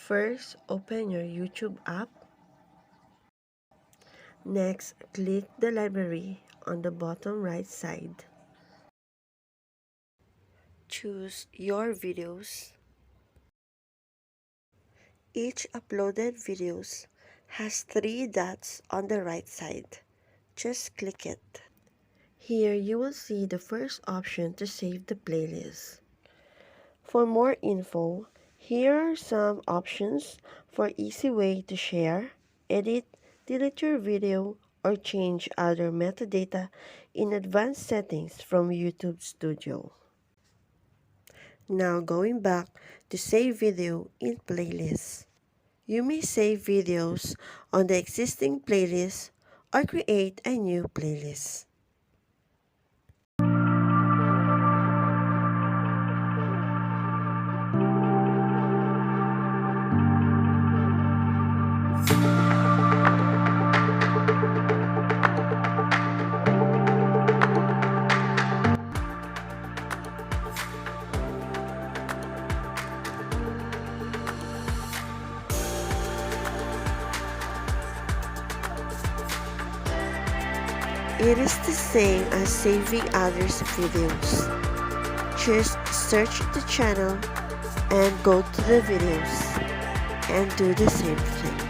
First, open your YouTube app. Next, click the library on the bottom right side. Choose your videos. Each uploaded videos has 3 dots on the right side. Just click it. Here you will see the first option to save the playlist. For more info, here are some options for easy way to share, edit, delete your video, or change other metadata in advanced settings from YouTube Studio. Now going back to save video in playlist. You may save videos on the existing playlist or create a new playlist. It is the same as saving others' videos. Just search the channel and go to the videos and do the same thing.